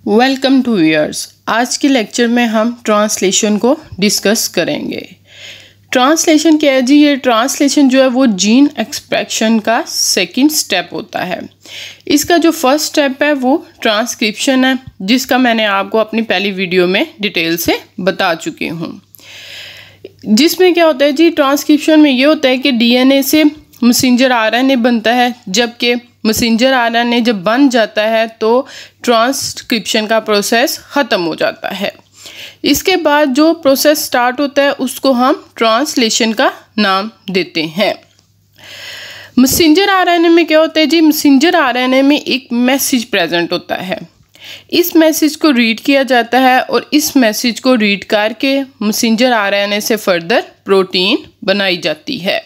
Welcome to viewers. आज के lecture में हम ट्रांसलेशन को डिस्कस करेंगे। ट्रांसलेशन क्या है जी? ये ट्रांसलेशन जो है वो जीन एक्सप्रेशन का सेकंड स्टेप होता है। इसका जो फर्स्ट स्टेप है वो ट्रांसक्रिप्शन है, जिसका मैंने आपको अपनी पहली वीडियो में डिटेल से बता चुकी हूँ। जिसमें क्या होता है जी, ट्रांसक्रिप्शन में ये होता है कि डीएनए से मैसेंजर आरएनए बनता है, जबकि मैसेंजर आरएनए जब बन जाता है तो ट्रांसक्रिप्शन का प्रोसेस ख़त्म हो जाता है। इसके बाद जो प्रोसेस स्टार्ट होता है उसको हम ट्रांसलेशन का नाम देते हैं। मैसेंजर आरएनए में क्या होता है जी? मैसेंजर आरएनए में एक मैसेज प्रेजेंट होता है। इस मैसेज को रीड किया जाता है और इस मैसेज को रीड करके मैसेंजर आरएनए से फर्दर प्रोटीन बनाई जाती है।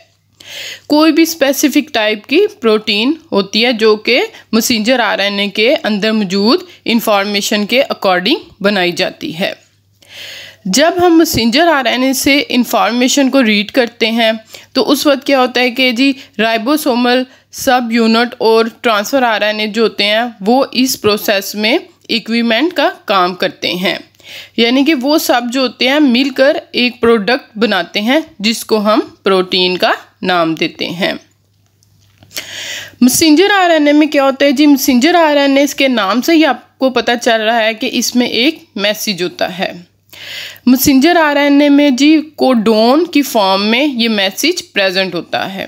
कोई भी स्पेसिफिक टाइप की प्रोटीन होती है जो कि मैसेंजर आरएनए के अंदर मौजूद इंफॉर्मेशन के अकॉर्डिंग बनाई जाती है। जब हम मैसेंजर आरएनए से इंफॉर्मेशन को रीड करते हैं तो उस वक्त क्या होता है कि जी राइबोसोमल सब यूनिट और ट्रांसफ़र आरएनए जो होते हैं वो इस प्रोसेस में इक्विपमेंट का काम करते हैं, यानी कि वो सब जो होते हैं मिलकर एक प्रोडक्ट बनाते हैं जिसको हम प्रोटीन का नाम देते हैं। मैसेंजर आरएनए में क्या होता है जी? मैसेंजर आरएनए के नाम से ही आपको पता चल रहा है कि इसमें एक मैसेज होता है। मैसेंजर आरएनए में जी कोडोन की फॉर्म में ये मैसेज प्रेजेंट होता है।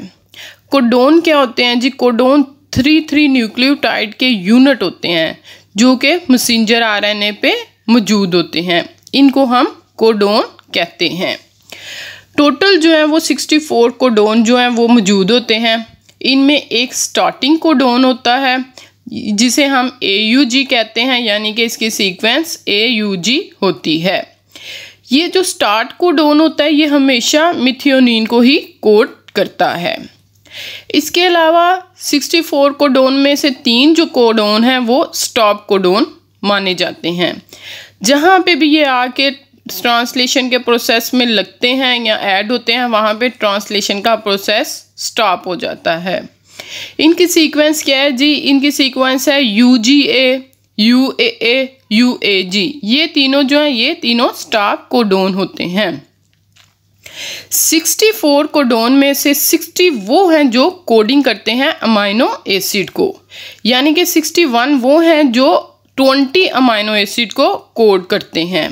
कोडोन क्या होते हैं जी? कोडोन 3 न्यूक्लियोटाइड के यूनिट होते हैं जो कि मैसेंजर आरएनए पे मौजूद होते हैं। इनको हम कोडोन कहते हैं। टोटल जो है वो 64 कोडोन जो हैं वो मौजूद होते हैं। इनमें एक स्टार्टिंग कोडोन होता है जिसे हम AUG कहते हैं, यानी कि इसकी सीक्वेंस AUG होती है। ये जो स्टार्ट कोडोन होता है ये हमेशा मिथियोनिन को ही कोड करता है। इसके अलावा 64 कोडोन में से 3 जो कोडोन हैं वो स्टॉप कोडोन माने जाते हैं। जहाँ पे भी ये आके ट्रांसलेशन के प्रोसेस में लगते हैं या ऐड होते हैं वहाँ पे ट्रांसलेशन का प्रोसेस स्टॉप हो जाता है। इनकी सीक्वेंस क्या है जी? इनकी सीक्वेंस है UGA, UAA, UAG। ये तीनों जो हैं ये तीनों स्टॉप कोडोन होते हैं। 64 कोडोन में से 60 वो हैं जो कोडिंग करते हैं अमाइनो एसिड को, यानी कि 61 वो हैं जो 20 अमाइनो एसिड को कोड करते हैं।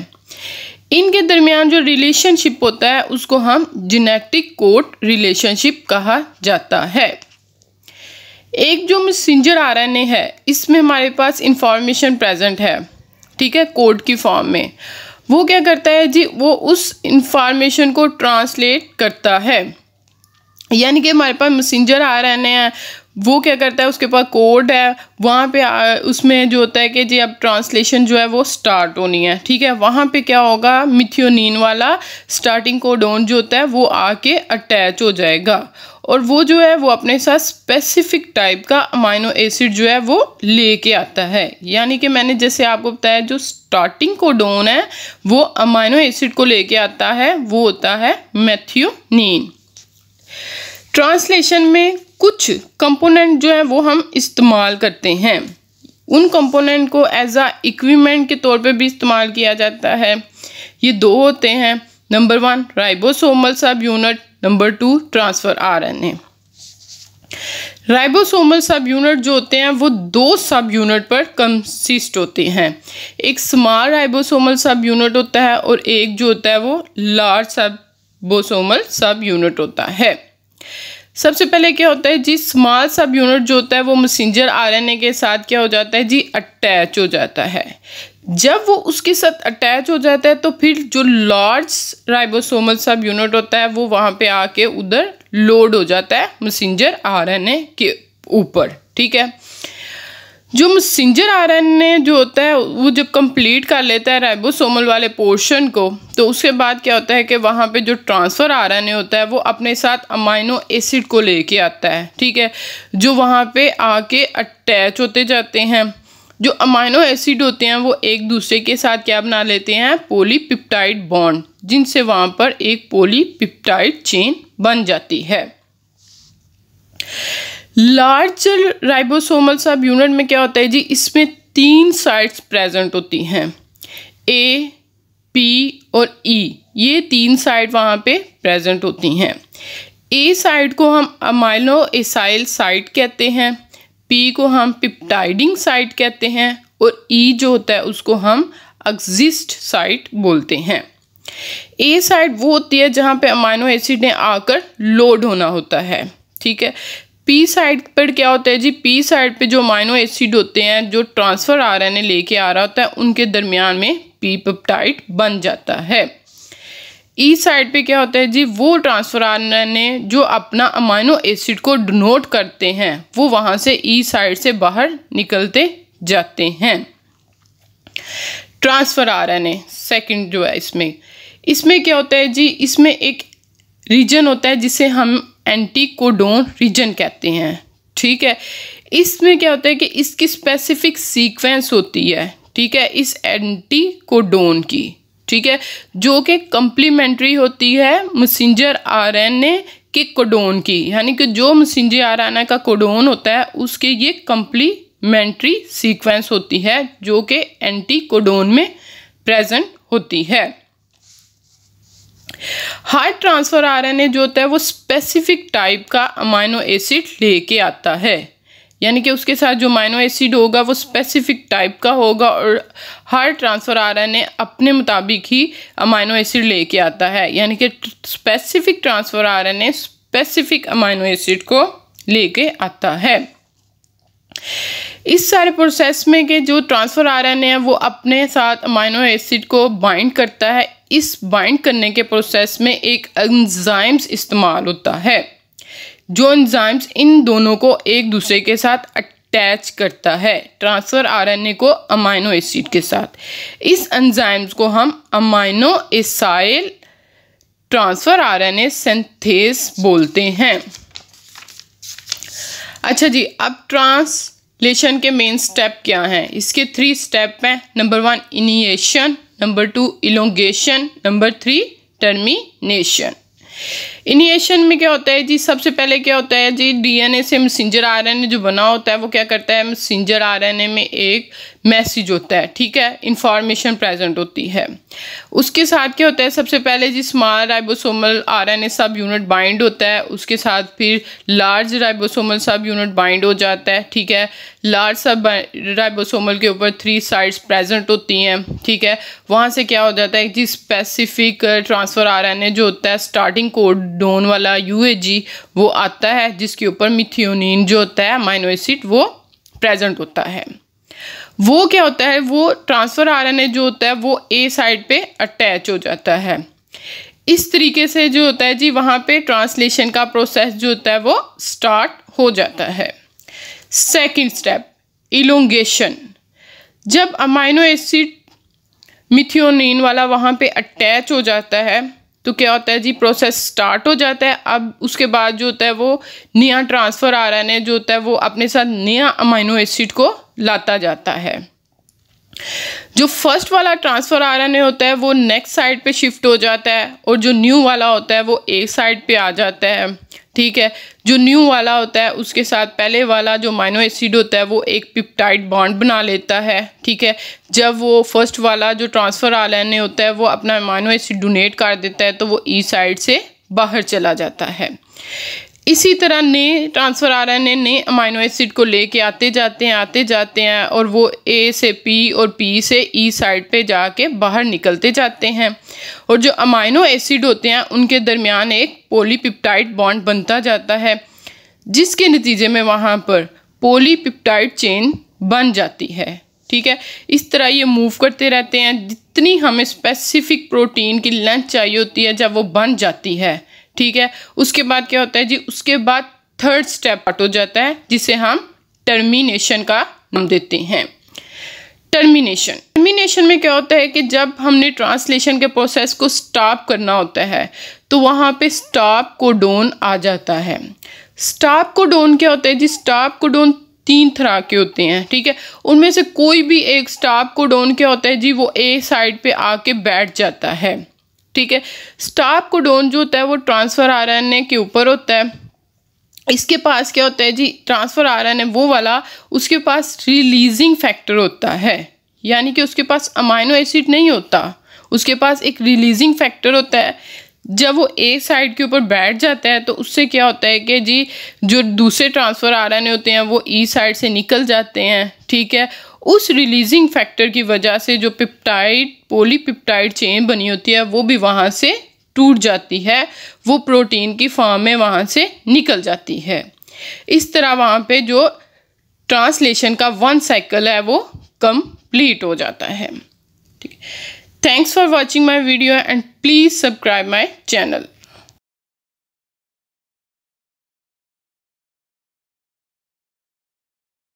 इनके दरमियान जो रिलेशनशिप होता है उसको हम जेनेटिक कोड रिलेशनशिप कहा जाता है। एक जो मैसेंजर आरएनए है इसमें हमारे पास इंफॉर्मेशन प्रेजेंट है, ठीक है, कोड की फॉर्म में। वो क्या करता है जी? वो उस इंफॉर्मेशन को ट्रांसलेट करता है, यानी कि हमारे पास मैसेंजर आरएनए है, वो क्या करता है, उसके पास कोड है, वहाँ पे उसमें जो होता है कि जी अब ट्रांसलेशन जो है वो स्टार्ट होनी है, ठीक है। वहाँ पे क्या होगा, मिथियोनिन वाला स्टार्टिंग कोडोन जो होता है वो आके अटैच हो जाएगा और वो जो है वो अपने साथ स्पेसिफिक टाइप का अमाइनो एसिड जो है वो लेके आता है। यानी कि मैंने जैसे आपको बताया जो स्टार्टिंग कोडोन है वो अमाइनो एसिड को लेके आता है, वो होता है मिथियोनिन। ट्रांसलेशन में कुछ कंपोनेंट जो है वो हम इस्तेमाल करते हैं। उन कंपोनेंट को एज आ इक्विपमेंट के तौर पे भी इस्तेमाल किया जाता है। ये 2 होते हैं, नंबर 1 राइबोसोमल सब unit, number 2 transfer RNA. Ribosomal सब यूनिट जो होते हैं वो 2 सब यूनिट पर कंसिस्ट होते हैं। एक स्मॉल राइबोसोमल सब यूनिट होता है और एक जो होता है वो लार्ज राइबोसोमल सब यूनिट होता है। सबसे पहले क्या होता है जी, स्मॉल सब यूनिट जो होता है वो मैसेंजर आरएनए के साथ क्या हो जाता है जी, अटैच हो जाता है। जब वो उसके साथ अटैच हो जाता है तो फिर जो लार्ज राइबोसोमल सब यूनिट होता है वो वहाँ पे आके उधर लोड हो जाता है मैसेंजर आरएनए के ऊपर, ठीक है। जो मैसेंजर आरएनए जो होता है वो जब कंप्लीट कर लेता है राइबोसोमल वाले पोर्शन को तो उसके बाद क्या होता है कि वहाँ पे जो ट्रांसफ़र आरएनए होता है वो अपने साथ अमाइनो एसिड को लेके आता है, ठीक है, जो वहाँ पे आके अटैच होते जाते हैं। जो अमाइनो एसिड होते हैं वो एक दूसरे के साथ क्या बना लेते हैं, पॉलीपेप्टाइड बॉन्ड, जिनसे वहाँ पर एक पॉलीपेप्टाइड चेन बन जाती है। लार्ज राइबोसोमल सब यूनिट में क्या होता है जी, इसमें 3 साइट्स प्रेजेंट होती हैं, ए, पी और ई, ये 3 साइट वहाँ पे प्रेजेंट होती हैं। ए साइट को हम अमाइनो एसाइल साइट कहते हैं, पी को हम पिप्टाइडिंग साइट कहते हैं और ई जो होता है उसको हम एक्सिस्ट साइट बोलते हैं। ए साइट वो होती है जहाँ पे अमाइनो एसिड ने आकर लोड होना होता है, ठीक है। पी साइट पर क्या होता है जी, पी साइट पे जो अमाइनो एसिड होते हैं जो ट्रांसफ़र आरएनए लेके आ रहा होता है उनके दरमियान में पी पेप्टाइड बन जाता है। ई साइड पे क्या होता है जी, वो ट्रांसफ़र आरएनए जो अपना अमाइनो एसिड को डिनोट करते हैं वो वहाँ से ई साइड से बाहर निकलते जाते हैं। ट्रांसफ़र आरएनए सेकंड जो है इसमें क्या होता है जी, इसमें एक रीजन होता है जिसे हम एंटीकोडोन रीजन कहते हैं, ठीक है। इसमें क्या होता है कि इसकी स्पेसिफिक सीक्वेंस होती है, ठीक है, इस एंटीकोडोन की, ठीक है, जो कि कम्प्लीमेंट्री होती है मैसेंजर आरएनए के कोडोन की, यानी कि जो मैसेंजर आरएनए का कोडोन होता है उसके ये कम्प्लीमेंट्री सीक्वेंस होती है जो कि एंटीकोडोन में प्रेजेंट होती है। हार्ड ट्रांसफ़र आरएनए जो होता है वो स्पेसिफिक टाइप का अमाइनो एसिड लेके आता है, यानी कि उसके साथ जो अमाइनो एसिड होगा वो स्पेसिफिक टाइप का होगा और हार्ड ट्रांसफ़र आरएनए अपने मुताबिक ही अमाइनो एसिड लेके आता है, यानी कि specific transfer RNA specific amino acid को लेके आता है। इस सारे प्रोसेस में के जो ट्रांसफ़र आरएनए है वो अपने साथ अमाइनो एसिड को बाइंड करता है। इस बाइंड करने के प्रोसेस में एक एंजाइम्स इस्तेमाल होता है, जो एंजाइम्स इन दोनों को एक दूसरे के साथ अटैच करता है, ट्रांसफ़र आरएनए को अमाइनो एसिड के साथ। इस एंजाइम्स को हम amino acyl transfer RNA synthase बोलते हैं। अच्छा जी, अब ट्रांसलेशन के मेन स्टेप क्या हैं? इसके 3 स्टेप हैं। Number 1 initiation, number 2 elongation, number 3 termination. Initiation में क्या होता है जी, सबसे पहले क्या होता है जी, डीएनए से मैसेंजर आरएनए जो बना होता है वो क्या करता है, मैसेंजर आरएनए में एक मैसेज होता है, ठीक है, इंफॉर्मेशन प्रेजेंट होती है। उसके साथ क्या होता है, सबसे पहले जी small ribosomal RNA subunit bind होता है, उसके साथ फिर large ribosomal subunit bind हो जाता है, ठीक है। लार्ज सब राइबोसोमल के ऊपर 3 साइट्स प्रेजेंट होती हैं, ठीक है। वहाँ से क्या हो जाता है जी, स्पेसिफिक ट्रांसफ़र आरएनए जो होता है स्टार्टिंग कोडोन वाला यूएजी वो आता है, जिसके ऊपर मिथियोनिन जो होता है अमाइनो एसिड वो प्रेजेंट होता है। वो क्या होता है, वो ट्रांसफ़र आरएनए जो होता है वो ए साइड पे अटैच हो जाता है। इस तरीके से जो होता है जी वहाँ पे ट्रांसलेशन का प्रोसेस जो होता है वो स्टार्ट हो जाता है। Second step elongation. जब अमाइनो एसिड मिथियोनिन वाला वहाँ पे अटैच हो जाता है तो क्या होता है जी, प्रोसेस स्टार्ट हो जाता है। अब उसके बाद जो होता है वो नया ट्रांसफ़र आरएनए जो होता है वो अपने साथ नया अमाइनो एसिड को लाता जाता है। जो फर्स्ट वाला ट्रांसफ़र आरएनए होता है वो नेक्स्ट साइड पे शिफ्ट हो जाता है और जो न्यू वाला होता है वो एक साइड पे आ जाता है, ठीक है। जो न्यू वाला होता है उसके साथ पहले वाला जो अमाइनो एसिड होता है वो एक पेप्टाइड बॉन्ड बना लेता है, ठीक है। जब वो फर्स्ट वाला जो ट्रांसफ़र आरएनए होता है वो अपना अमाइनो एसिड डोनेट कर देता है तो वो ई साइड से बाहर चला जाता है। इसी तरह नए ट्रांसफ़र आरएनए नए अमाइनो एसिड को लेके आते जाते हैं और वो ए से पी और पी से ई साइड पे जाके बाहर निकलते जाते हैं और जो अमाइनो एसिड होते हैं उनके दरमियान एक पॉलीपेप्टाइड बॉन्ड बनता जाता है, जिसके नतीजे में वहाँ पर पॉलीपेप्टाइड चेन बन जाती है, ठीक है। इस तरह ये मूव करते रहते हैं जितनी हमें स्पेसिफिक प्रोटीन की लेंथ चाहिए होती है जब वो बन जाती है, ठीक है। उसके बाद क्या होता है जी, उसके बाद थर्ड स्टेप हो जाता है जिसे हम टर्मिनेशन का नाम देते हैं। टर्मिनेशन में क्या होता है कि जब हमने ट्रांसलेशन के प्रोसेस को स्टॉप करना होता है तो वहाँ पे स्टॉप कोडोन आ जाता है। स्टॉप कोडोन क्या होता है जी, स्टॉप कोडोन 3 तरह के होते हैं, ठीक है। उनमें से कोई भी एक स्टॉप कोडोन क्या होता है जी, वो ए साइड पे आके बैठ जाता है, ठीक है। स्टॉप कोडोन जो होता है वो ट्रांसफ़र आरएनए के ऊपर होता है इसके पास क्या होता है जी, ट्रांसफ़र आरएनए वो वाला, उसके पास रिलीजिंग फैक्टर होता है, यानी कि उसके पास अमाइनो एसिड नहीं होता, उसके पास एक रिलीजिंग फैक्टर होता है। जब वो ए साइड के ऊपर बैठ जाता है तो उससे क्या होता है कि जी जो दूसरे ट्रांसफ़र आरएनए होते हैं वो ई साइड से निकल जाते हैं, ठीक है। उस रिलीजिंग फैक्टर की वजह से जो पेप्टाइड पॉलीपेप्टाइड चेन बनी होती है वो भी वहाँ से टूट जाती है, वो प्रोटीन की फॉर्म में वहाँ से निकल जाती है। इस तरह वहाँ पे जो ट्रांसलेशन का 1 साइकिल है वो कंप्लीट हो जाता है, ठीक है। Thanks for watching my video and please subscribe my channel.